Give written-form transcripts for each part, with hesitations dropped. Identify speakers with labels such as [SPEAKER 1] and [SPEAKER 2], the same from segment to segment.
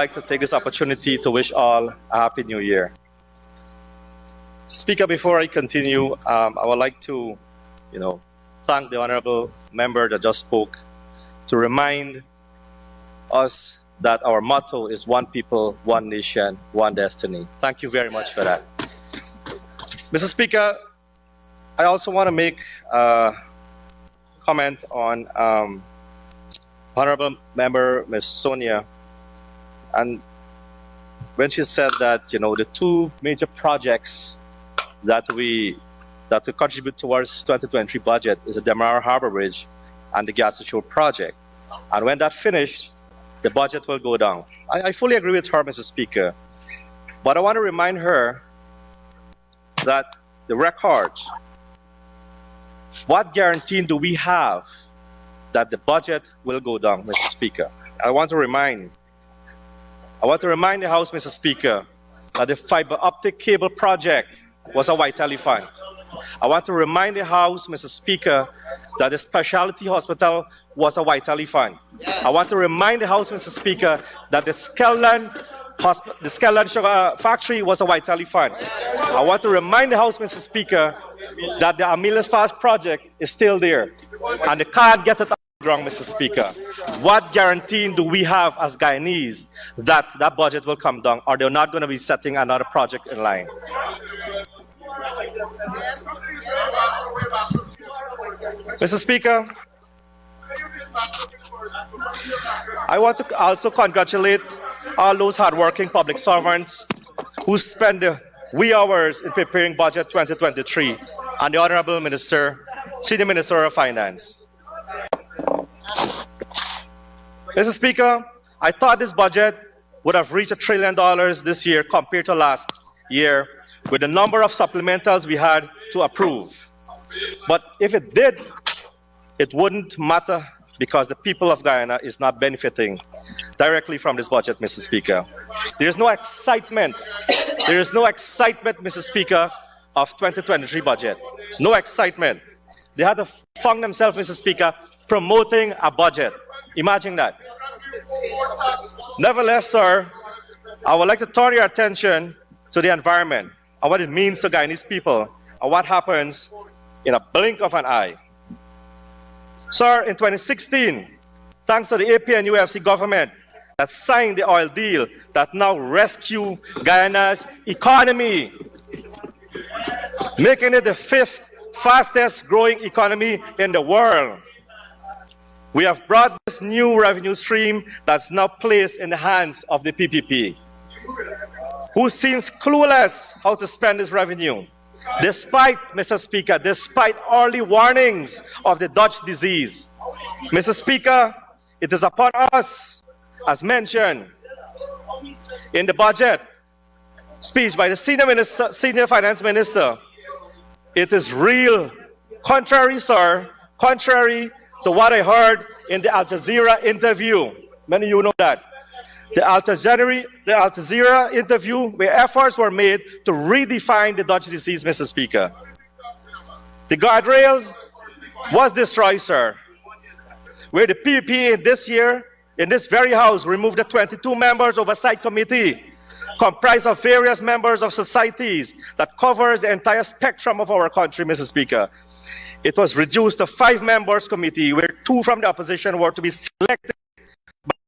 [SPEAKER 1] like to take this opportunity to wish all a Happy New Year. Speaker, before I continue, I would like to, thank the honorable member that just spoke to remind us that our motto is one people, one nation, one destiny. Thank you very much for that. Mr. Speaker, I also want to make a comment on honorable member Ms. Sonia, and when she said that the two major projects that we contribute towards 2023 budget is the Demerara Harbor Bridge and the Gas Shore project, and when that finished, the budget will go down. I fully agree with her, Mr. Speaker, but I want to remind her that the records, what guarantee do we have that the budget will go down, Mr. Speaker? I want to remind the House, Mr. Speaker, that the fiber optic cable project was a Whiteley fund. I want to remind the House, Mr. Speaker, that the specialty hospital was a Whiteley fund. I want to remind the House, Mr. Speaker, that the Skelland sugar factory was a Whiteley fund. I want to remind the House, Mr. Speaker, that the Amelia's Fast project is still there, and they can't get it out of the ground, Mr. Speaker. What guarantee do we have as Guyanese that that budget will come down, or they're not going to be setting another project in line? Mr. Speaker, I want to also congratulate all those hardworking public servants who spend the wee hours in preparing budget 2023, and the Honorable Minister, Senior Minister of Finance. Mr. Speaker, I thought this budget would have reached $1 trillion this year compared to last year with the number of supplementals we had to approve. But if it did, it wouldn't matter because the people of Guyana is not benefiting directly from this budget, Mr. Speaker. There is no excitement. There is no excitement, Mr. Speaker, of 2023 budget. No excitement. They had to fund themselves, Mr. Speaker, promoting a budget. Imagine that. Nevertheless, sir, I would like to turn your attention to the environment and what it means to Guyanese people and what happens in a blink of an eye. Sir, in 2016, thanks to the APNUFC government that signed the oil deal that now rescue Guyana's economy, making it the 5th fastest growing economy in the world. We have brought this new revenue stream that's now placed in the hands of the PPP, who seems clueless how to spend this revenue. Despite, Mr. Speaker, despite early warnings of the Dutch disease. Mr. Speaker, it is upon us, as mentioned in the budget speech by the Senior Finance Minister. It is real, contrary, sir, contrary to what I heard in the Al Jazeera interview. Many of you know that. The Al Jazeera interview, where efforts were made to redefine the Dutch disease, Mr. Speaker. The guardrails was destroyed, sir, where the PPP this year, in this very House, removed the 22 members oversight committee, comprised of various members of societies that covers the entire spectrum of our country, Mr. Speaker. It was reduced to 5 members committee, where 2 from the opposition were to be selected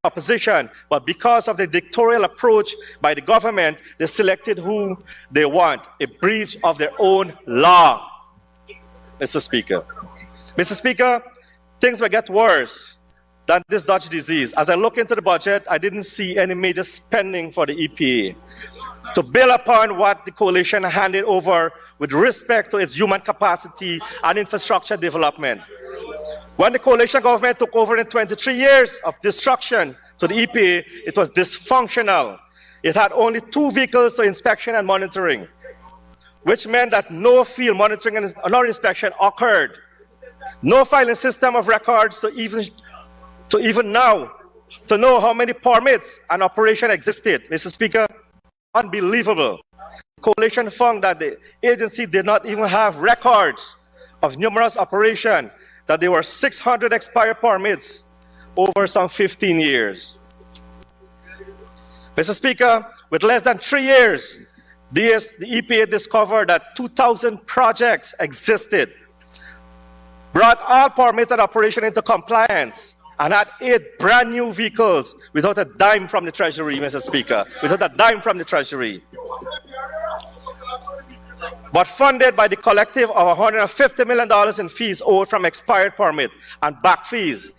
[SPEAKER 1] opposition, but because of the dictatorial approach by the government, they selected who they want, a breach of their own law, Mr. Speaker. Mr. Speaker, things will get worse than this Dutch disease. As I look into the budget, I didn't see any major spending for the EPA to build upon what the coalition handed over with respect to its human capacity and infrastructure development. When the coalition government took over in 23 years of destruction to the EPA, it was dysfunctional. It had only 2 vehicles to inspection and monitoring, which meant that no field monitoring and no inspection occurred. No filing system of records to even now to know how many permits and operation existed. Mr. Speaker, unbelievable. The coalition found that the agency did not even have records of numerous operations, that there were 600 expired permits over some 15 years. Mr. Speaker, with less than 3 years, the EPA discovered that 2,000 projects existed, brought all permits and operation into compliance, and had 8 brand new vehicles without a dime from the Treasury, Mr. Speaker, without a dime from the Treasury. But funded by the collective of $150 million in fees owed from expired permit and back fees,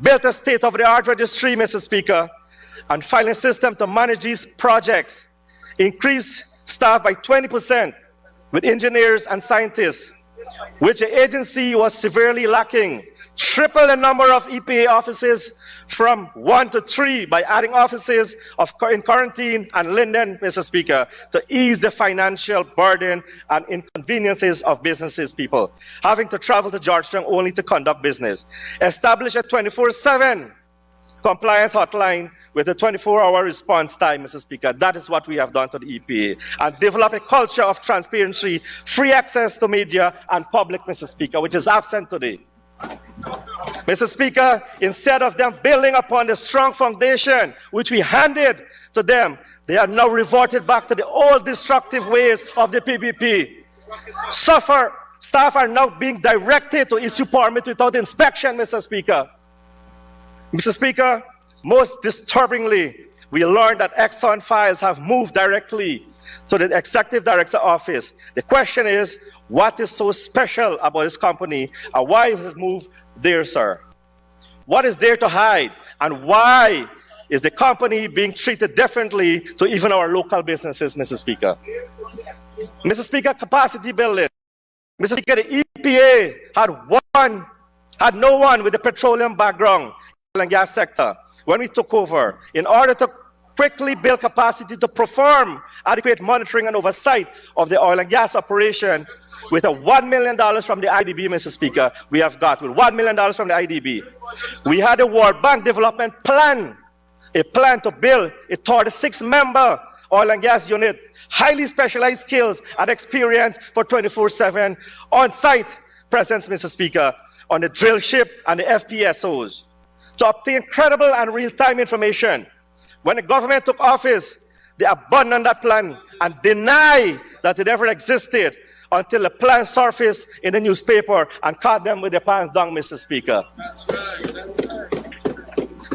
[SPEAKER 1] built a state-of-the-art registry, Mr. Speaker, and filing system to manage these projects, increased staff by 20% with engineers and scientists, which the agency was severely lacking, triple the number of EPA offices from 1 to 3 by adding offices in Quarantine and Linden, Mr. Speaker, to ease the financial burden and inconveniences of businesses people, having to travel to Georgetown only to conduct business. Establish a 24/7 compliance hotline with a 24-hour response time, Mr. Speaker. That is what we have done to the EPA. And develop a culture of transparency, free access to media and public, Mr. Speaker, which is absent today. Mr. Speaker, instead of them building upon the strong foundation which we handed to them, they are now reverted back to the old destructive ways of the PPP. Staff are now being directed to issue permits without inspection, Mr. Speaker. Mr. Speaker, most disturbingly, we learned that Exxon files have moved directly to the Executive Director's office. The question is, what is so special about this company and why has it moved there, sir? What is there to hide? And why is the company being treated differently to even our local businesses, Mr. Speaker? Mr. Speaker, capacity building. Mr. Speaker, the EPA had no one with a petroleum background in the oil and gas sector when we took over. In order to quickly build capacity to perform adequate monitoring and oversight of the oil and gas operation, with a $1 million from the IDB, Mr. Speaker, we have got with $1 million from the IDB. We had a World Bank development plan, a plan to build a 36-member oil and gas unit, highly specialized skills and experience for 24/7 on-site presence, Mr. Speaker, on the drill ship and the FPSOs, to obtain credible and real-time information. When the government took office, they abandoned that plan and denied that it ever existed until the plan surfaced in the newspaper and caught them with their pants down, Mr. Speaker. That's right.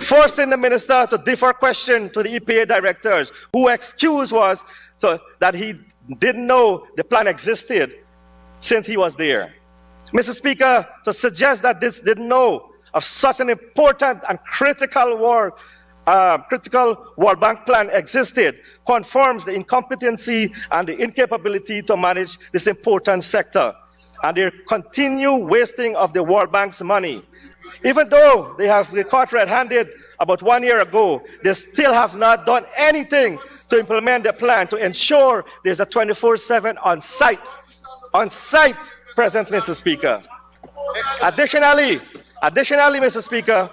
[SPEAKER 1] Forcing the minister to defer question to the EPA directors, whose excuse was that he didn't know the plan existed since he was there. Mr. Speaker, to suggest that this didn't know of such an important and critical World Bank plan existed confirms the incompetency and the incapability to manage this important sector and their continued wasting of the World Bank's money. Even though they caught red-handed about 1 year ago, they still have not done anything to implement the plan to ensure there's a 24/7 on-site presence, Mr. Speaker. Additionally, Mr. Speaker,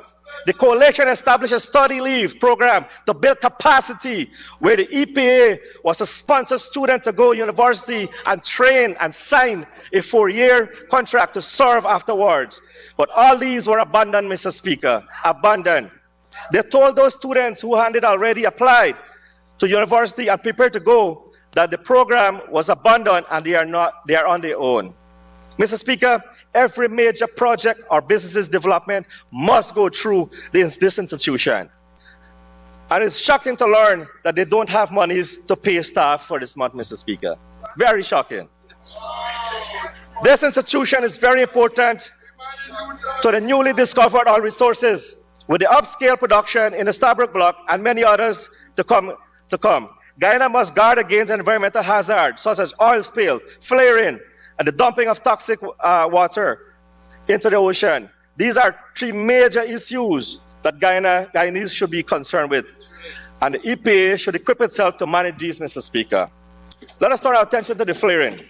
[SPEAKER 1] the coalition established a study leave program to build capacity where the EPA was to sponsor students to go to university and train and sign a 4-year contract to serve afterwards. But all these were abandoned, Mr. Speaker, abandoned. They told those students who had already applied to university and prepared to go that the program was abandoned and they are on their own. Mr. Speaker, every major project or business's development must go through this institution. And it's shocking to learn that they don't have monies to pay staff for this month, Mr. Speaker. Very shocking. This institution is very important to the newly discovered oil resources, with the upscale production in the Stabroek Block and many others to come. Guyana must guard against environmental hazards such as oil spill, flaring, and the dumping of toxic water into the ocean. These are 3 major issues that Guyanese should be concerned with. And the EPA should equip itself to manage these, Mr. Speaker. Let us turn our attention to the flaring.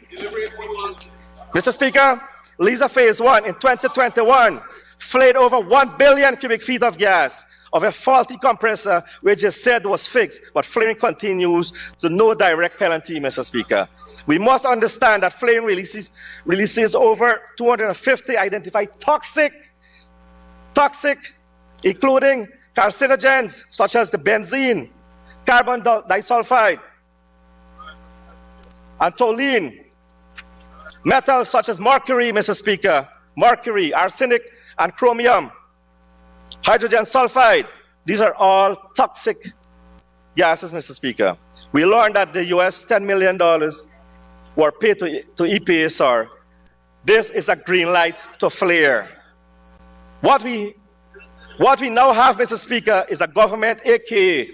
[SPEAKER 1] Mr. Speaker, Liza Phase 1 in 2021 flared over 1 billion cubic feet of gas of a faulty compressor, which is said was fixed, but flaring continues to no direct penalty, Mr. Speaker. We must understand that flaring releases over 250 identified toxic, including carcinogens such as the benzene, carbon disulfide, and toluene. Metals such as mercury, Mr. Speaker, mercury, arsenic, and chromium, hydrogen sulfide. These are all toxic gases, Mr. Speaker. We learned that the US $10 million were paid to EPA, sir. This is a green light to flare. What we now have, Mr. Speaker, is a government, aka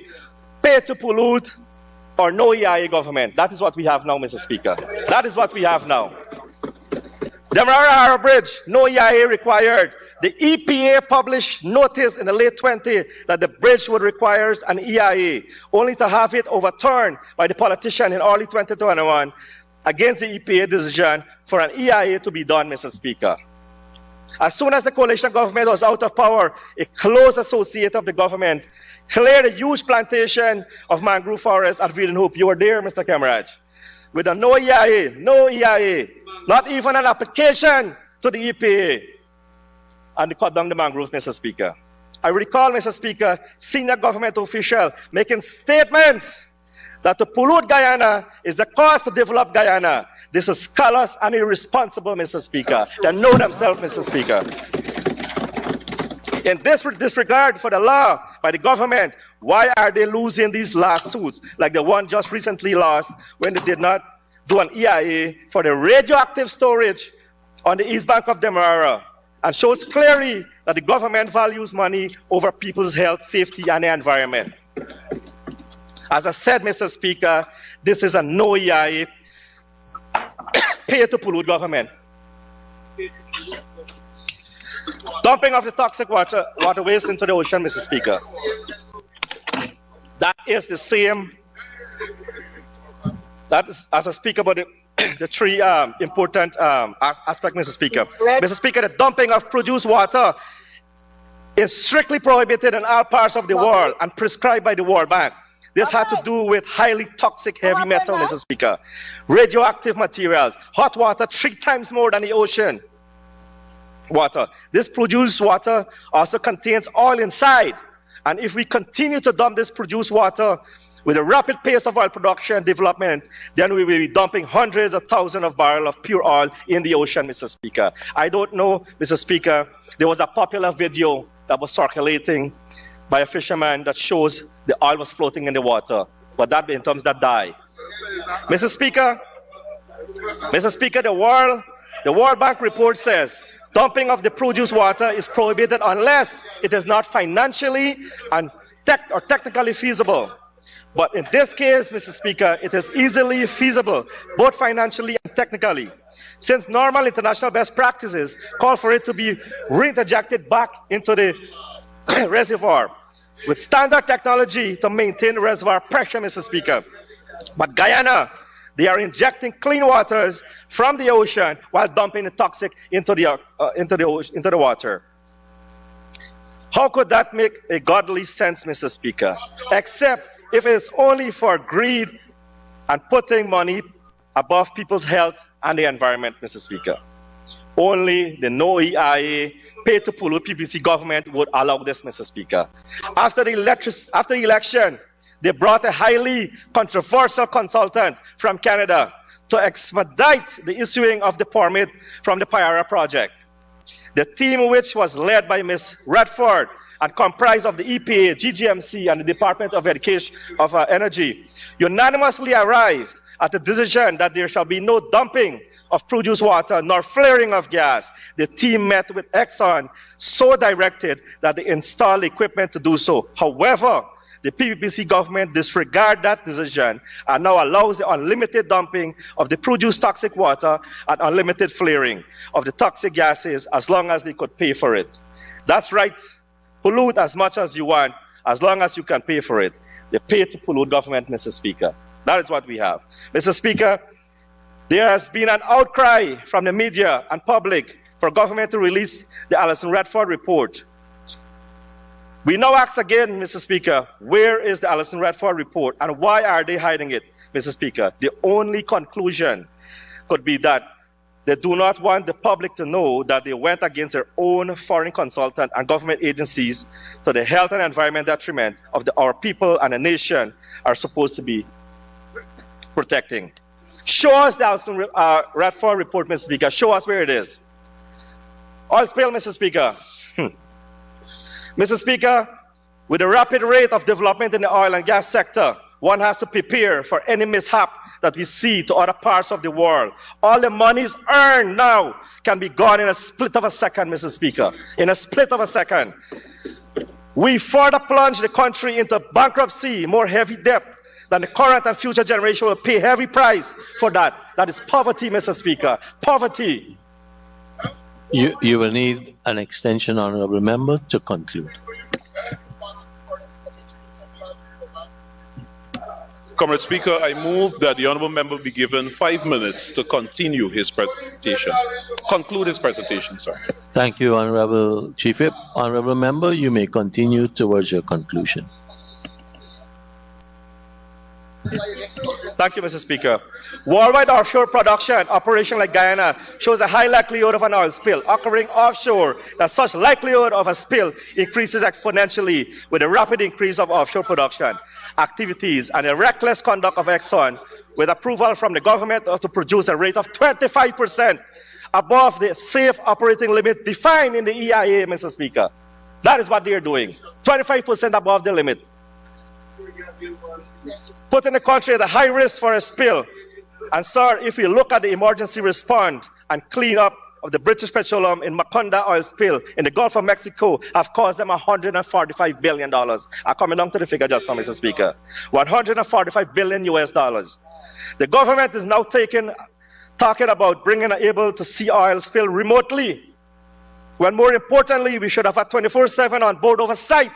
[SPEAKER 1] pay to pollute or no EIA government. That is what we have now, Mr. Speaker. That is what we have now. Demerara Harbor Bridge, no EIA required. The EPA published notice in the late 20s that the bridge would require an EIA, only to have it overturned by the politician in early 2021 against the EPA decision for an EIA to be done, Mr. Speaker. As soon as the coalition government was out of power, a close associate of the government cleared a huge plantation of mangrove forests at Wiedenhoop. You were there, Mr. Kemeraj. With a no EIA, not even an application to the EPA, and they cut down the mangroves, Mr. Speaker. I recall, Mr. Speaker, senior government official making statements that to pollute Guyana is the cost to develop Guyana. This is callous and irresponsible, Mr. Speaker. They know themselves, Mr. Speaker. In this disregard for the law by the government, why are they losing these lawsuits, like the one just recently lost when they did not do an EIA for the radioactive storage on the east bank of Demerara, and shows clearly that the government values money over people's health, safety, and the environment. As I said, Mr. Speaker, this is a no EIA, pay to pollute government. Dumping of the toxic water waste into the ocean, Mr. Speaker. That is the same. That is, as I speak about the three important aspects, Mr. Speaker. Mr. Speaker, the dumping of produced water is strictly prohibited in all parts of the world and prescribed by the World Bank. This had to do with highly toxic heavy metal, Mr. Speaker. Radioactive materials, hot water 3 times more than the ocean water. This produced water also contains oil inside. And if we continue to dump this produced water with a rapid pace of oil production and development, then we will be dumping hundreds of thousands of barrels of pure oil in the ocean, Mr. Speaker. I don't know, Mr. Speaker, there was a popular video that was circulating by a fisherman that shows the oil was floating in the water, but that in terms that die. Mr. Speaker, the World Bank report says dumping of the produced water is prohibited unless it is not financially and technically feasible. But in this case, Mr. Speaker, it is easily feasible, both financially and technically, since normal international best practices call for it to be reinjected back into the reservoir with standard technology to maintain reservoir pressure, Mr. Speaker. But Guyana, they are injecting clean waters from the ocean while dumping the toxic into the water. How could that make a godly sense, Mr. Speaker? Except if it's only for greed and putting money above people's health and the environment, Mr. Speaker. Only the no EIA, pay to pollute PPC government would allow this, Mr. Speaker. After the election, they brought a highly controversial consultant from Canada to expedite the issuing of the permit from the Payara project. The team, which was led by Ms. Redford and comprised of the EPA, GGMC, and the Department of Energy, unanimously arrived at the decision that there shall be no dumping of produced water nor flaring of gas. The team met with Exxon, so directed that they installed equipment to do so. However, the PPPC government disregarded that decision and now allows the unlimited dumping of the produced toxic water and unlimited flaring of the toxic gases as long as they could pay for it. That's right. Pollute as much as you want, as long as you can pay for it. They pay to pollute government, Mr. Speaker. That is what we have. Mr. Speaker, there has been an outcry from the media and public for government to release the Alison Redford report. We now ask again, Mr. Speaker, where is the Alison Redford report and why are they hiding it, Mr. Speaker? The only conclusion could be that They do not want the public to know that they went against their own foreign consultant and government agencies to the health and environment detriment of our people and the nation are supposed to be protecting. Show us the Alston Radford report, Mr. Speaker. Show us where it is. Oil spill, Mr. Speaker. Mr. Speaker, with the rapid rate of development in the oil and gas sector, one has to prepare for any mishap that we see to other parts of the world. All the monies earned now can be gone in a split of a second, Mr. Speaker. In a split of a second. We further plunge the country into bankruptcy, more heavy debt than the current and future generation will pay heavy price for that. That is poverty, Mr. Speaker. Poverty.
[SPEAKER 2] You will need an extension, honourable member, to conclude.
[SPEAKER 3] Comrade Speaker, I move that the honourable member be given 5 minutes to continue his presentation. Conclude his presentation, sir.
[SPEAKER 2] Thank you, Honourable Chief Whip. Honourable member, you may continue towards your conclusion.
[SPEAKER 1] Thank you, Mr. Speaker. Worldwide offshore production operation like Guyana shows a high likelihood of an oil spill occurring offshore. That such likelihood of a spill increases exponentially with the rapid increase of offshore production activities and the reckless conduct of Exxon, with approval from the government to produce a rate of 25% above the safe operating limit defined in the EIA, Mr. Speaker. That is what they are doing. 25% above the limit. Putting the country at a high risk for a spill. And sir, if you look at the emergency response and clean up of the British Petroleum in Macondo oil spill in the Gulf of Mexico have cost them $145 billion. I'm coming down to the figure just now, Mr. Speaker. $145 billion US. The government is now talking about bringing able to see oil spill remotely, when more importantly, we should have had 24/7 on board oversight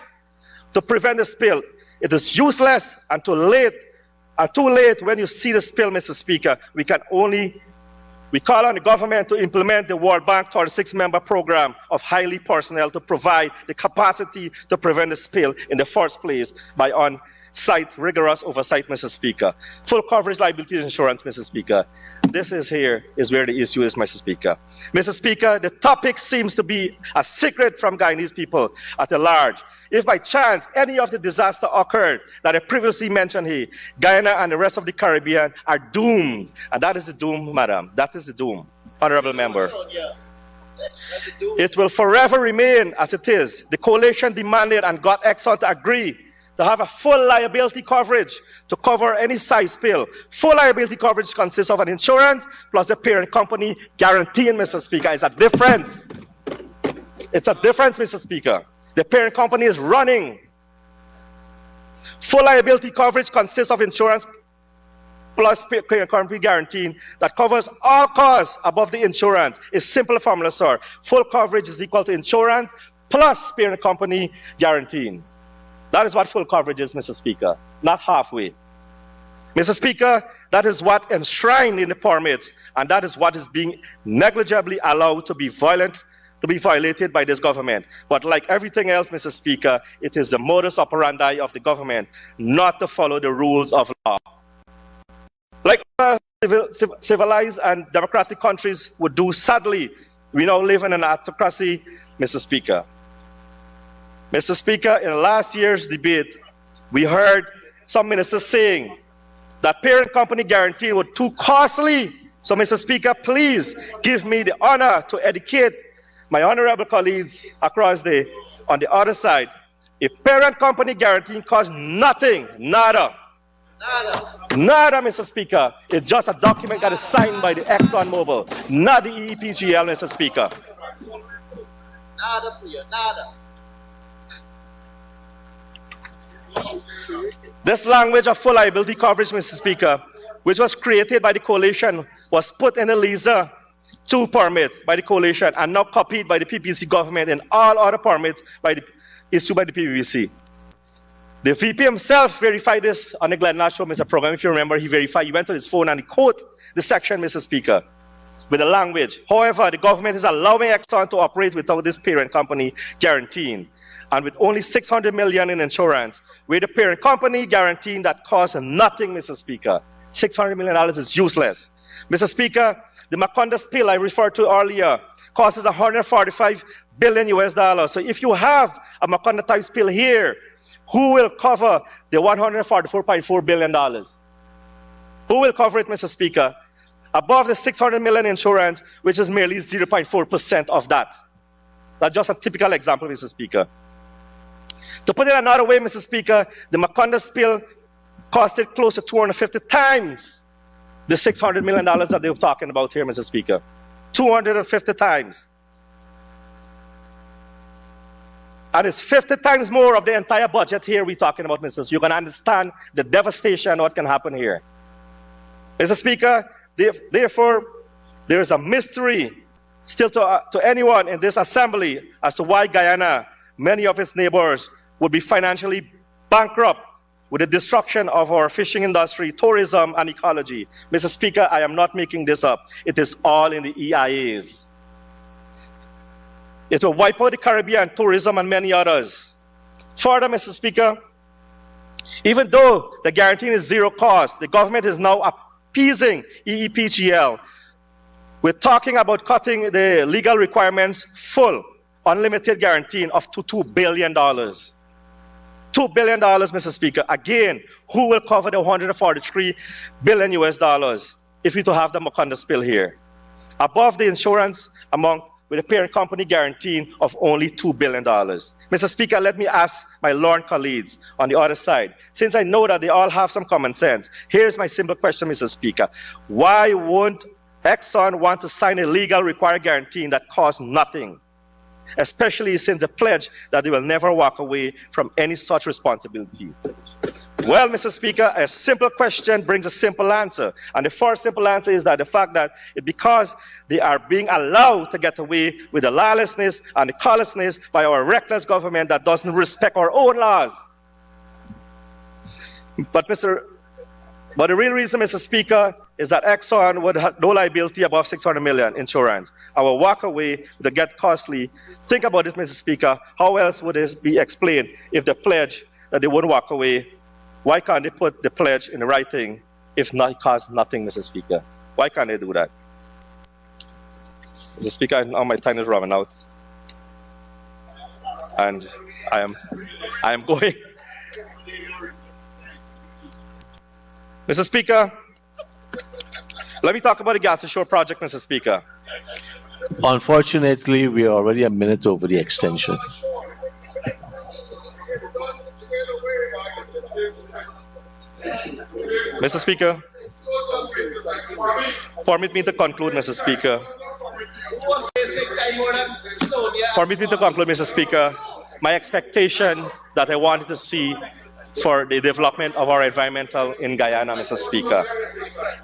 [SPEAKER 1] to prevent the spill. It is useless and too late when you see the spill, Mr. Speaker. We call on the government to implement the World Bank 36-member program of highly personnel to provide the capacity to prevent the spill in the first place by on-site rigorous oversight, Mr. Speaker. Full coverage liability insurance, Mr. Speaker. This is where the issue is, Mr. Speaker. Mr. Speaker, the topic seems to be a secret from Guyanese people at large. If by chance any of the disaster occurred that I previously mentioned here, Guyana and the rest of the Caribbean are doomed. And that is the doom, madam. That is the doom, honorable member. It will forever remain as it is. The coalition demanded and got Exxon to agree to have a full liability coverage to cover any size spill. Full liability coverage consists of an insurance plus the parent company guaranteeing, Mr. Speaker. It's a difference. It's a difference, Mr. Speaker. The parent company is running. Full liability coverage consists of insurance plus parent company guaranteeing that covers all costs above the insurance. It's simple formula, sir. Full coverage is equal to insurance plus parent company guaranteeing. That is what full coverage is, Mr. Speaker, not halfway. Mr. Speaker, that is what enshrined in the permits, and that is what is being negligibly allowed to be violated by this government. But like everything else, Mr. Speaker, it is the modus operandi of the government not to follow the rules of law. Like civilized and democratic countries would do, sadly, we now live in an autocracy, Mr. Speaker. Mr. Speaker, in last year's debate, we heard some ministers saying that parent company guarantee was too costly. So, Mr. Speaker, please give me the honor to educate my honorable colleagues on the other side. A parent company guarantee costs nothing, nada. Nada, Mr. Speaker. It's just a document that is signed by the ExxonMobil, not the EEPGL, Mr. Speaker.
[SPEAKER 4] Nada, nada.
[SPEAKER 1] This language of full liability coverage, Mr. Speaker, which was created by the coalition, was put in the LISA 2 permit by the coalition and now copied by the PPC government and all other permits issued by the PPC. The VP himself verified this on the Glenn Nash Show, Mr. Program. If you remember, he went on his phone and he quoted the section, Mr. Speaker, with the language. However, the government is allowing Exxon to operate without this parent company guaranteeing, and with only $600 million in insurance, with the parent company guaranteeing that costs nothing, Mr. Speaker. $600 million is useless. Mr. Speaker, the Macondo spill I referred to earlier costs $145 billion US. So if you have a Macondo type spill here, who will cover the $144.4 billion? Who will cover it, Mr. Speaker? Above the $600 million insurance, which is merely 0.4% of that. That's just a typical example, Mr. Speaker. To put it another way, Mr. Speaker, the Macondo spill costed close to 250 times the $600 million that they were talking about here, Mr. Speaker. 250 times. And it's 50 times more of the entire budget here we're talking about, Mr. Speaker. You can understand the devastation what can happen here. Mr. Speaker, therefore, there is a mystery still to anyone in this assembly as to why Guyana, many of its neighbors, would be financially bankrupt with the destruction of our fishing industry, tourism, and ecology. Mr. Speaker, I am not making this up. It is all in the EIAs. It will wipe out the Caribbean, tourism, and many others. Further, Mr. Speaker, even though the guarantee is zero cost, the government is now appeasing EEPGL. We're talking about cutting the legal requirements full, unlimited guarantee of $2 billion. $2 billion, Mr. Speaker. Again, who will cover the $143 billion US if we to have the Macondo spill here? Above the insurance amount with a parent company guaranteeing of only $2 billion. Mr. Speaker, let me ask my learned colleagues on the other side, since I know that they all have some common sense. Here's my simple question, Mr. Speaker. Why won't Exxon want to sign a legal required guarantee that costs nothing? Especially since the pledge that they will never walk away from any such responsibility. Well, Mr. Speaker, a simple question brings a simple answer. And the first simple answer is that the fact that because they are being allowed to get away with the lawlessness and the callousness by our reckless government that doesn't respect our own laws. But the real reason, Mr. Speaker, is that Exxon would have no liability above $600 million insurance. Our walk away would get costly. Think about it, Mr. Speaker. How else would this be explained if the pledge that they wouldn't walk away? Why can't they put the pledge in the writing if not, it costs nothing, Mr. Speaker? Why can't they do that? Mr. Speaker, now my time is running out. And I am going. Mr. Speaker, let me talk about the Gas to Shore project, Mr. Speaker.
[SPEAKER 2] Unfortunately, we are already a minute over the extension.
[SPEAKER 1] Mr. Speaker, permit me to conclude, Mr. Speaker. Permit me to conclude, Mr. Speaker. My expectation that I wanted to see for the development of our environmental in Guyana, Mr. Speaker.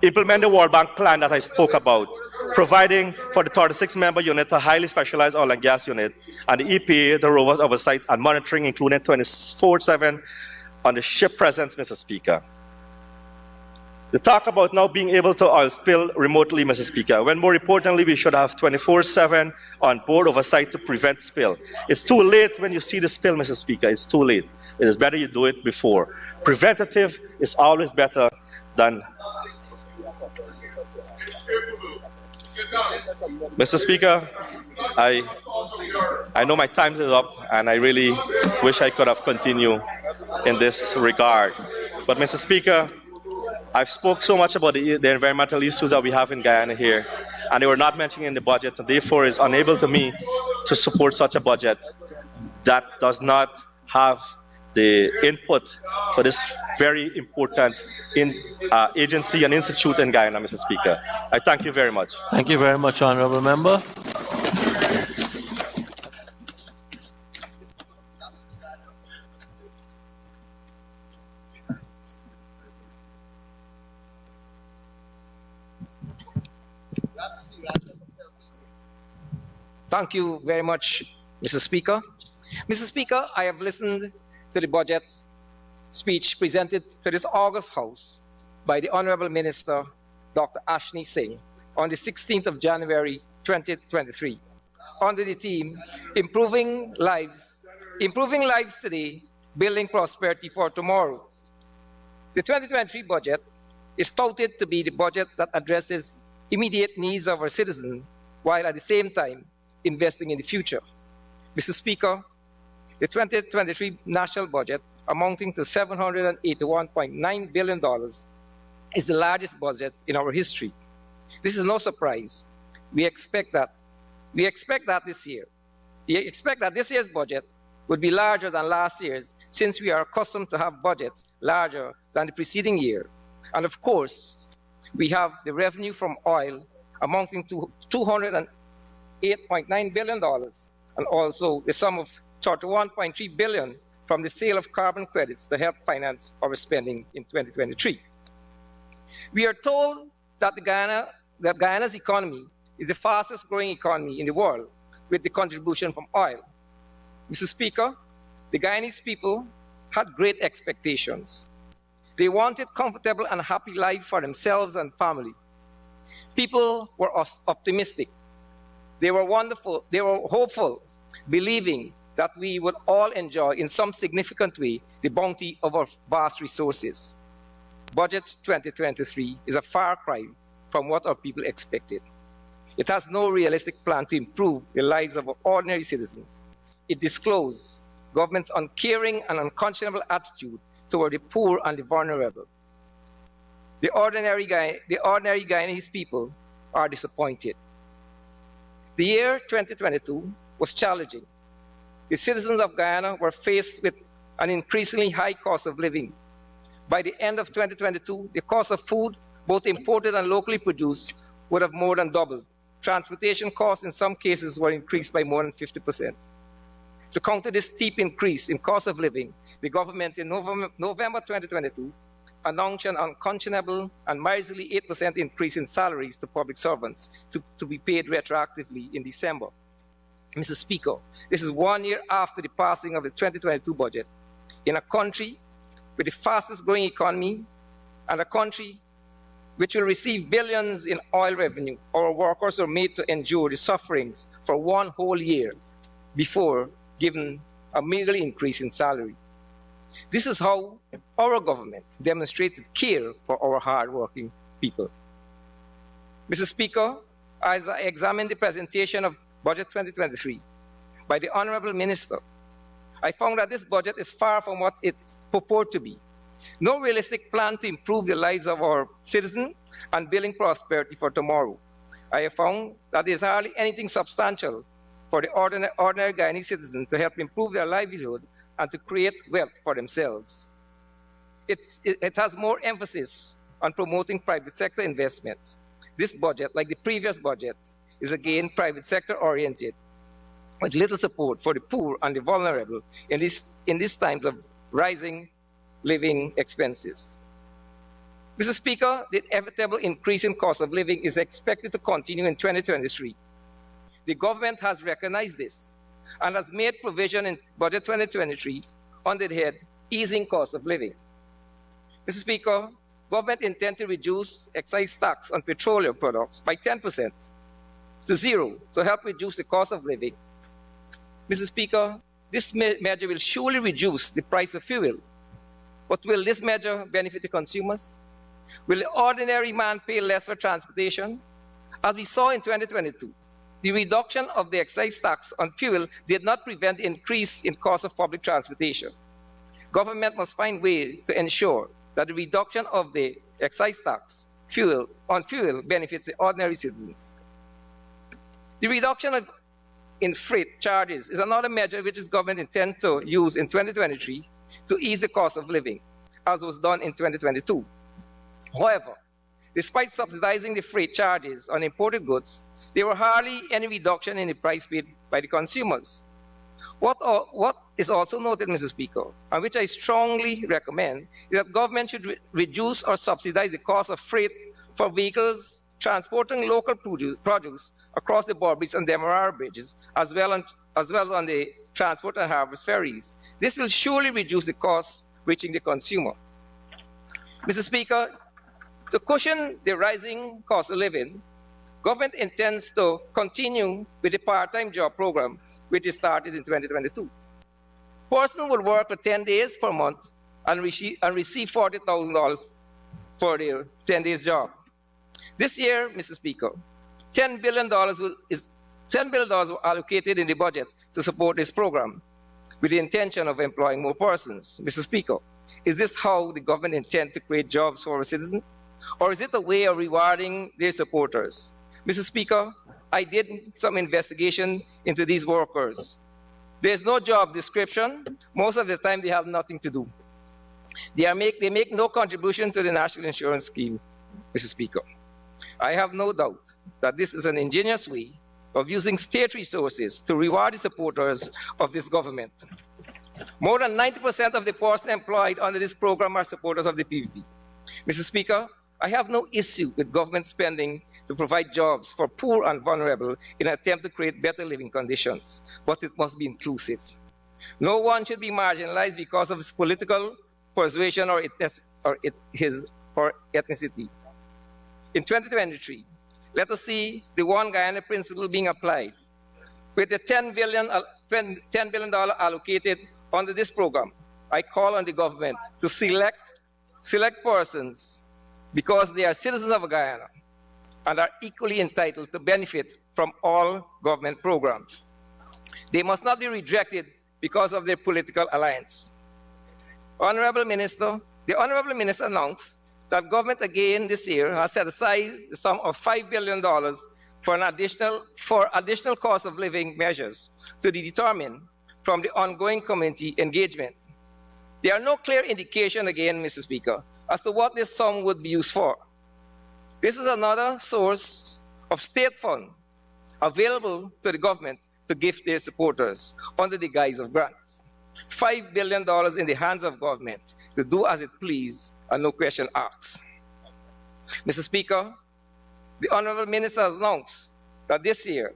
[SPEAKER 1] Implement the World Bank plan that I spoke about, providing for the 36-member unit a highly specialized oil and gas unit, and the EPA, the rovers oversight and monitoring, including 24/7 on the ship presence, Mr. Speaker. The talk about now being able to oil spill remotely, Mr. Speaker, when more importantly we should have 24/7 on board oversight to prevent spill. It's too late when you see the spill, Mr. Speaker. It's too late. It is better you do it before. Preventative is always better than... Mr. Speaker, I know my time is up, and I really wish I could have continued in this regard. But, Mr. Speaker, I've spoke so much about the environmental issues that we have in Guyana here, and they were not mentioned in the budget, and therefore is unable to me to support such a budget that does not have the input for this very important agency and institute in Guyana, Mr. Speaker. I thank you very much.
[SPEAKER 2] Thank you very much, Honorable Member.
[SPEAKER 4] Thank you very much, Mr. Speaker. Mr. Speaker, I have listened to the budget speech presented to this August House by the Honorable Minister, Dr. Ashni Singh, on the 16th of January, 2023, under the theme, Improving Lives Today, Building Prosperity for Tomorrow. The 2023 budget is touted to be the budget that addresses immediate needs of our citizens while at the same time investing in the future. Mr. Speaker, the 2023 national budget, amounting to $781.9 billion, is the largest budget in our history. This is no surprise. We expect that this year. We expect that this year's budget would be larger than last year's, since we are accustomed to have budgets larger than the preceding year. And of course, we have the revenue from oil amounting to $208.9 billion, and also the sum of $31.3 billion from the sale of carbon credits to help finance our spending in 2023. We are told that Guyana's economy is the fastest growing economy in the world, with the contribution from oil. Mr. Speaker, the Guyanese people had great expectations. They wanted comfortable and happy life for themselves and family. People were optimistic. They were wonderful. They were hopeful, believing that we would all enjoy in some significant way the bounty of our vast resources. Budget 2023 is a far cry from what our people expected. It has no realistic plan to improve the lives of our ordinary citizens. It discloses government's uncaring and unconscionable attitude toward the poor and the vulnerable. The ordinary Guyanese people are disappointed. The year 2022 was challenging. The citizens of Guyana were faced with an increasingly high cost of living. By the end of 2022, the cost of food, both imported and locally produced, would have more than doubled. Transportation costs in some cases were increased by more than 50%. To counter this steep increase in cost of living, the government in November 2022 announced an unconscionable and miserly 8% increase in salaries to public servants to be paid retroactively in December. Mr. Speaker, this is 1 year after the passing of the 2022 budget. In a country with the fastest growing economy and a country which will receive billions in oil revenue, our workers are made to endure the sufferings for 1 whole year before given a meagerly increase in salary. This is how our government demonstrates its care for our hard-working people. Mr. Speaker, as I examined the presentation of Budget 2023 by the Honorable Minister, I found that this budget is far from what it purports to be. No realistic plan to improve the lives of our citizens and building prosperity for tomorrow. I have found that there is hardly anything substantial for the ordinary Guyanese citizens to help improve their livelihood and to create wealth for themselves. It has more emphasis on promoting private sector investment. This budget, like the previous budget, is again private sector oriented, with little support for the poor and the vulnerable in these times of rising living expenses. Mr. Speaker, the inevitable increase in cost of living is expected to continue in 2023. The government has recognized this and has made provision in Budget 2023 under the head Easing Cost of Living. Mr. Speaker, government intends to reduce excise tax on petroleum products by 10% to zero to help reduce the cost of living. Mr. Speaker, this measure will surely reduce the price of fuel. But will this measure benefit the consumers? Will the ordinary man pay less for transportation? As we saw in 2022, the reduction of the excise tax on fuel did not prevent the increase in cost of public transportation. Government must find ways to ensure that the reduction of the excise tax on fuel benefits the ordinary citizens. The reduction in freight charges is another measure which the government intends to use in 2023 to ease the cost of living, as was done in 2022. However, despite subsidizing the freight charges on imported goods, there were hardly any reduction in the price paid by the consumers. What is also noted, Mr. Speaker, and which I strongly recommend, is that government should reduce or subsidize the cost of freight for vehicles transporting local produce across the Burbridge and Demerara bridges, as well as on the transport and harvest ferries. This will surely reduce the cost reaching the consumer. Mr. Speaker, to cushion the rising cost of living, government intends to continue with the part-time job program, which is started in 2022. Person will work for 10 days per month and receive $40,000 for their 10 days job. This year, Mr. Speaker, $10 billion were allocated in the budget to support this program with the intention of employing more persons. Mr. Speaker, is this how the government intends to create jobs for our citizens? Or is it a way of rewarding their supporters? Mr. Speaker, I did some investigation into these workers. There's no job description. Most of the time, they have nothing to do. They make no contribution to the National Insurance Scheme, Mr. Speaker. I have no doubt that this is an ingenious way of using state resources to reward the supporters of this government. More than 90% of the persons employed under this program are supporters of the PPP. Mr. Speaker, I have no issue with government spending to provide jobs for poor and vulnerable in an attempt to create better living conditions, but it must be inclusive. No one should be marginalized because of his political persuasion or ethnicity. In 2023, let us see the One Guyana principle being applied. With the $10 billion allocated under this program, I call on the government to select persons because they are citizens of Guyana and are equally entitled to benefit from all government programs. They must not be rejected because of their political alliance. Honorable Minister, the Honorable Minister announced that government again this year has set aside the sum of $5 billion for additional cost of living measures to be determined from the ongoing community engagement. There are no clear indication again, Mr. Speaker, as to what this sum would be used for. This is another source of state fund available to the government to give their supporters under the guise of grants. $5 billion in the hands of government to do as it please and no question asked. Mr. Speaker, the Honorable Minister has announced that this year,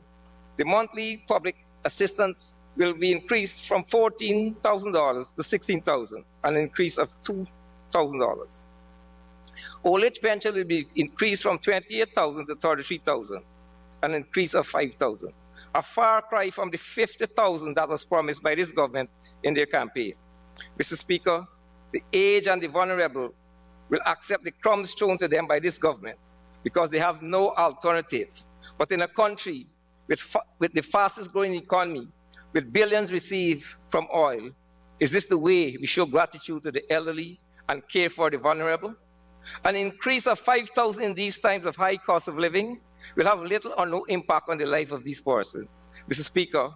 [SPEAKER 4] the monthly public assistance will be increased from $14,000 to $16,000, an increase of $2,000. Old age pension will be increased from $28,000 to $33,000, an increase of $5,000. A far cry from the $50,000 that was promised by this government in their campaign. Mr. Speaker, the aged and the vulnerable will accept the crumbs thrown to them by this government because they have no alternative. But in a country with the fastest growing economy, with billions received from oil, is this the way we show gratitude to the elderly and care for the vulnerable? An increase of $5,000 in these times of high cost of living will have little or no impact on the life of these persons. Mr. Speaker,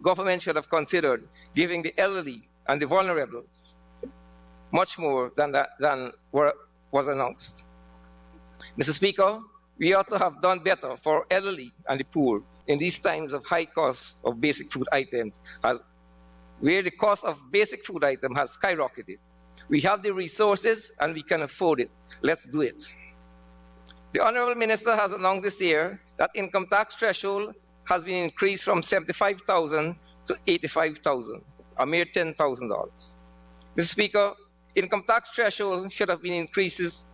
[SPEAKER 4] government should have considered giving the elderly and the vulnerable much more than was announced. Mr. Speaker, we ought to have done better for elderly and the poor in these times of high cost of basic food items, where the cost of basic food items has skyrocketed. We have the resources and we can afford it. Let's do it. The Honorable Minister has announced this year that income tax threshold has been increased from $75,000 to $85,000, a mere $10,000. Mr. Speaker, income tax threshold should have been increased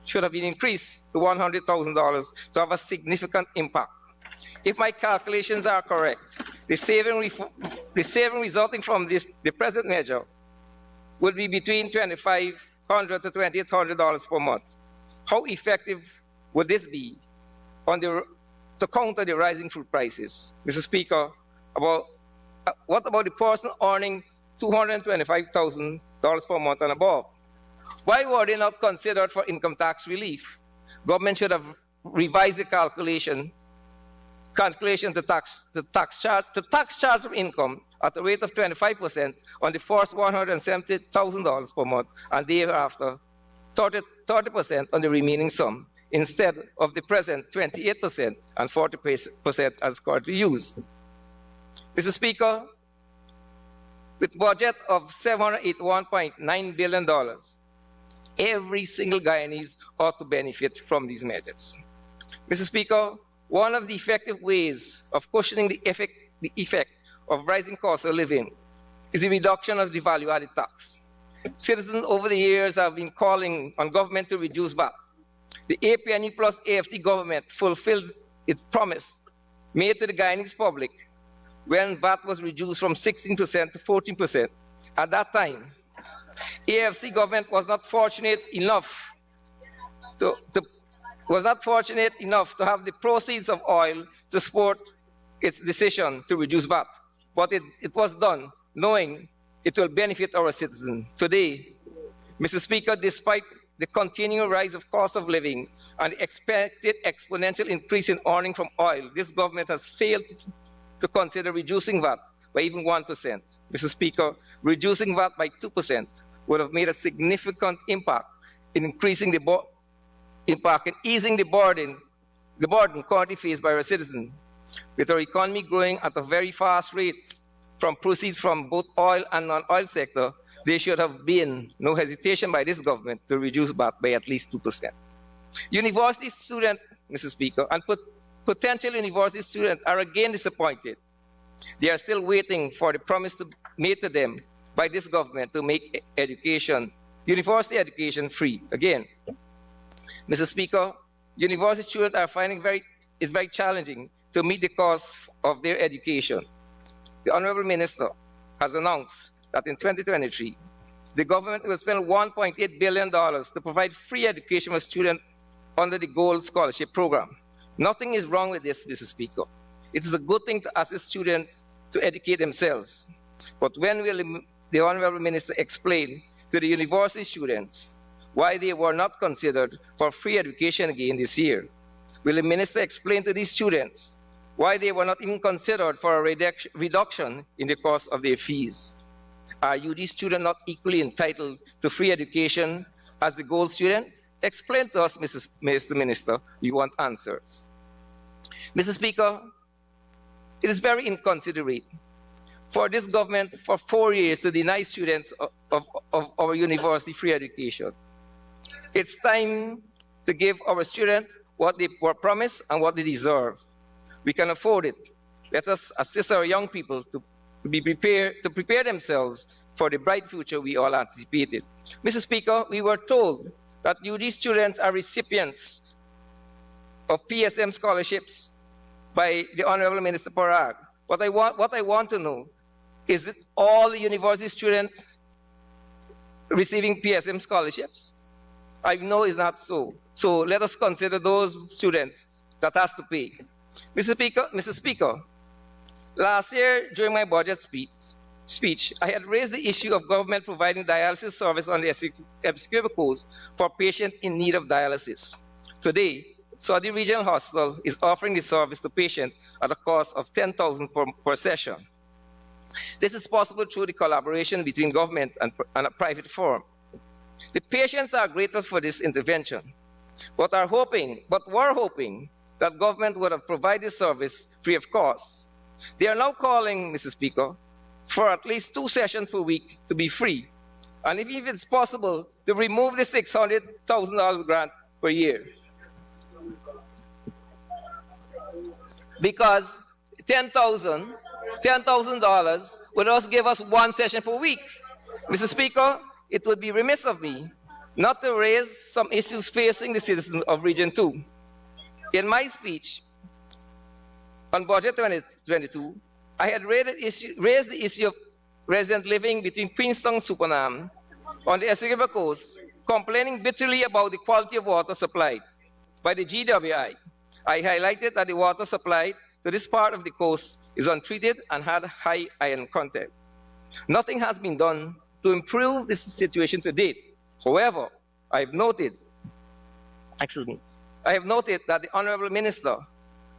[SPEAKER 4] to $100,000 to have a significant impact. If my calculations are correct, the saving resulting from the present measure would be between $2,500 to $2,800 per month. How effective would this be to counter the rising food prices? Mr. Speaker, what about the person earning $225,000 per month and above? Why were they not considered for income tax relief? Government should have revised the calculation to tax charge of income at a rate of 25% on the first $170,000 per month, and thereafter 30% on the remaining sum, instead of the present 28% and 40% as currently used. Mr. Speaker, with a budget of $781.9 billion, every single Guyanese ought to benefit from these measures. Mr. Speaker, one of the effective ways of cushioning the effect of rising costs of living is the reduction of the value-added tax. Citizens over the years have been calling on government to reduce VAT. The APNE plus AFT government fulfilled its promise made to the Guyanese public when VAT was reduced from 16% to 14%. At that time, AFC government was not fortunate enough was not fortunate enough to have the proceeds of oil to support its decision to reduce VAT. But it was done knowing it will benefit our citizens. Today, Mr. Speaker, despite the continuing rise of cost of living and the expected exponential increase in earning from oil, this government has failed to consider reducing VAT by even 1%. Mr. Speaker, reducing VAT by 2% would have made a significant impact in increasing the impact and easing the burden currently faced by our citizens. With our economy growing at a very fast rate from proceeds from both oil and non-oil sector, there should have been no hesitation by this government to reduce VAT by at least 2%. University students, Mr. Speaker, and potential university students are again disappointed. They are still waiting for the promise made to them by this government to make university education free. Again, Mr. Speaker, university students are finding it's very challenging to meet the cost of their education. The Honorable Minister has announced that in 2023, the government will spend $1.8 billion to provide free education for students under the Gold Scholarship Program. Nothing is wrong with this, Mr. Speaker. It is a good thing to assist students to educate themselves. But when will the Honorable Minister explain to the university students why they were not considered for free education again this year? Will the Minister explain to these students why they were not even considered for a reduction in the cost of their fees? Are UD students not equally entitled to free education as the Gold student? Explain to us, Mr. Minister. We want answers. Mr. Speaker, it is very inconsiderate for this government for 4 years to deny students of our university free education. It's time to give our students what they were promised and what they deserve. We can afford it. Let us assist our young people to prepare themselves for the bright future we all anticipated. Mr. Speaker, we were told that UD students are recipients of PSM scholarships by the Honorable Minister Parag. What I want to know, is it all university students receiving PSM scholarships? I know it's not so. So let us consider those students that has to pay. Mr. Speaker, last year during my budget speech, I had raised the issue of government providing dialysis service on the Essequibo Coast for patients in need of dialysis. Today, Saudi Regional Hospital is offering the service to patients at a cost of $10,000 per session. This is possible through the collaboration between government and a private firm. The patients are grateful for this intervention, but were hoping that government would have provided this service free of cost. They are now calling, Mr. Speaker, for at least 2 sessions per week to be free, and if it's possible, to remove the $600,000 grant per year. Because $10,000 would also give us 1 session per week. Mr. Speaker, it would be remiss of me not to raise some issues facing the citizens of Region 2. In my speech on Budget 2022, I had raised the issue of residents living between Queenstown and Supernam on the Essequibo Coast, complaining bitterly about the quality of water supplied by the GWI. I highlighted that the water supplied to this part of the coast is untreated and had high iron content. Nothing has been done to improve this situation to date. However, I have noted that the Honorable Minister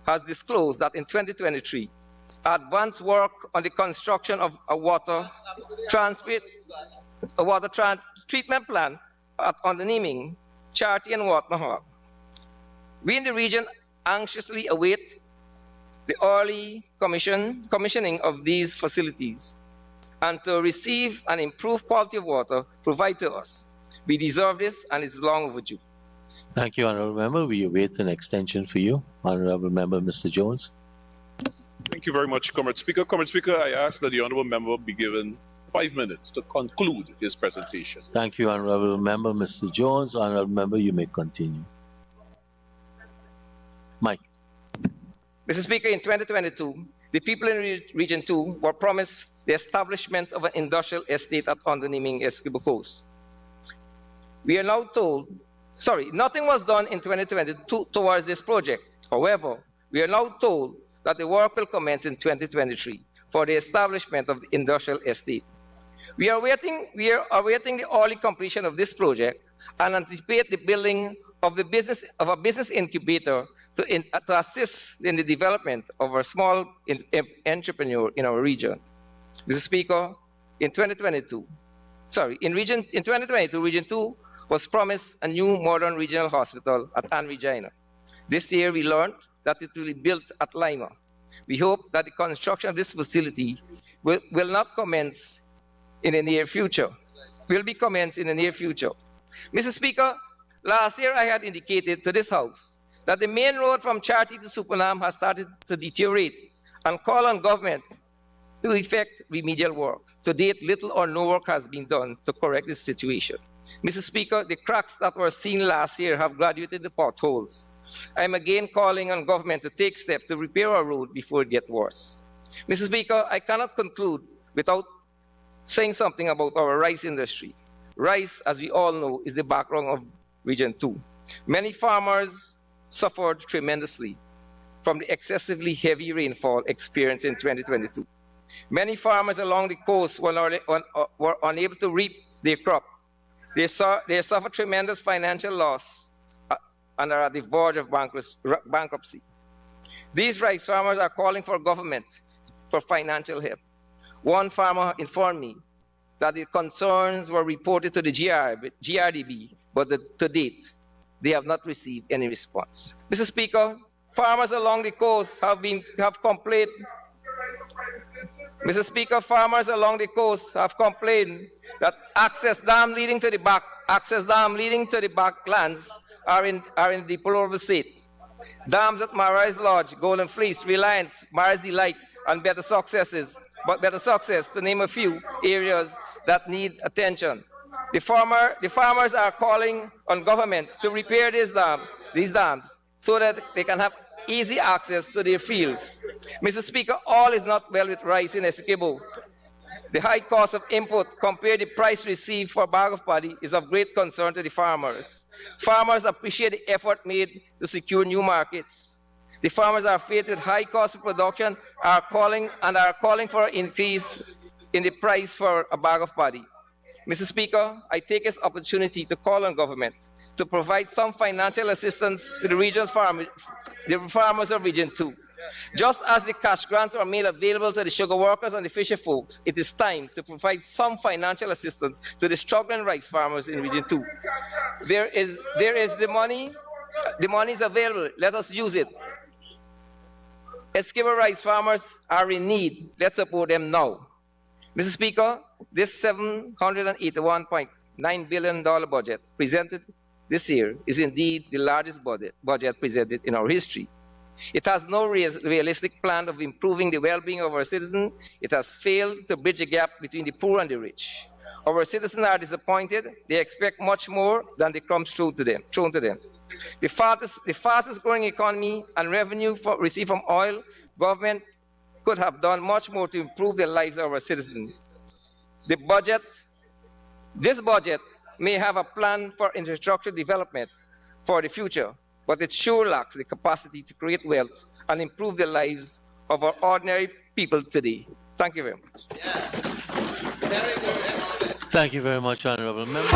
[SPEAKER 4] has disclosed that in 2023, advanced work on the construction of a water treatment plant on the Niming, Charity and Watnahog. We in the region anxiously await the early commissioning of these facilities and to receive an improved quality of water provided to us. We deserve this, and it's long overdue.
[SPEAKER 2] Thank you, Honourable Member. We await an extension for you. Honourable Member, Mr. Jones.
[SPEAKER 3] Thank you very much, Comrade Speaker. Comrade Speaker, I ask that the Honourable Member be given 5 minutes to conclude his presentation.
[SPEAKER 2] Thank you, Honourable Member, Mr. Jones. Honourable Member, you may continue. Mike.
[SPEAKER 4] Mr. Speaker, in 2022, the people in Region 2 were promised the establishment of an industrial estate on the Niming Essequibo Coast. We are now told nothing was done in 2022 towards this project. However, we are now told that the work will commence in 2023 for the establishment of the industrial estate. We are awaiting the early completion of this project and anticipate the building of a business incubator to assist in the development of a small entrepreneur in our region. Mr. Speaker, in 2022, Region 2 was promised a new modern regional hospital at Anne Regina. This year, we learned that it will be built at Lima. We hope that the construction of this facility will not commence in the near future, will be commenced in the near future. Mr. Speaker, last year I had indicated to this House that the main road from Charity to Supernam has started to deteriorate and call on government to effect remedial work. To date, little or no work has been done to correct this situation. Mr. Speaker, the cracks that were seen last year have graduated the potholes. I am again calling on government to take steps to repair our road before it gets worse. Mr. Speaker, I cannot conclude without saying something about our rice industry. Rice, as we all know, is the background of Region 2. Many farmers suffered tremendously from the excessively heavy rainfall experienced in 2022. Many farmers along the coast were unable to reap their crop. They suffered tremendous financial loss and are at the verge of bankruptcy. These rice farmers are calling for government for financial help. One farmer informed me that the concerns were reported to the GRDB, but to date, they have not received any response. Mr. Speaker, farmers along the coast have complained. Mr. Speaker, farmers along the coast have complained that access dam leading to the backlands are in deplorable state. Dams at Marais Lodge, Golden Fleece, Reliance, Marais Delight, and Better Success, to name a few areas that need attention. The farmers are calling on government to repair these dams so that they can have easy access to their fields. Mr. Speaker, all is not well with rice in Essequibo. The high cost of input compared to the price received for a bag of paddy is of great concern to the farmers. Farmers appreciate the effort made to secure new markets. The farmers are faced with high cost of production, are calling for an increase in the price for a bag of paddy. Mr. Speaker, I take this opportunity to call on government to provide some financial assistance to the farmers of Region 2. Just as the cash grants were made available to the sugar workers and the fisher folks, it is time to provide some financial assistance to the struggling rice farmers in Region 2. There is the money is available, let us use it. Essequibo rice farmers are in need, let's support them now. Mr. Speaker, this $781.9 billion budget presented this year is indeed the largest budget presented in our history. It has no realistic plan of improving the well-being of our citizens. It has failed to bridge the gap between the poor and the rich. Our citizens are disappointed. They expect much more than the crumbs thrown to them. The fastest growing economy and revenue received from oil, government could have done much more to improve the lives of our citizens. This budget may have a plan for infrastructure development for the future, but it sure lacks the capacity to create wealth and improve the lives of our ordinary people today. Thank you very much.
[SPEAKER 2] Thank you very much, Honorable Member.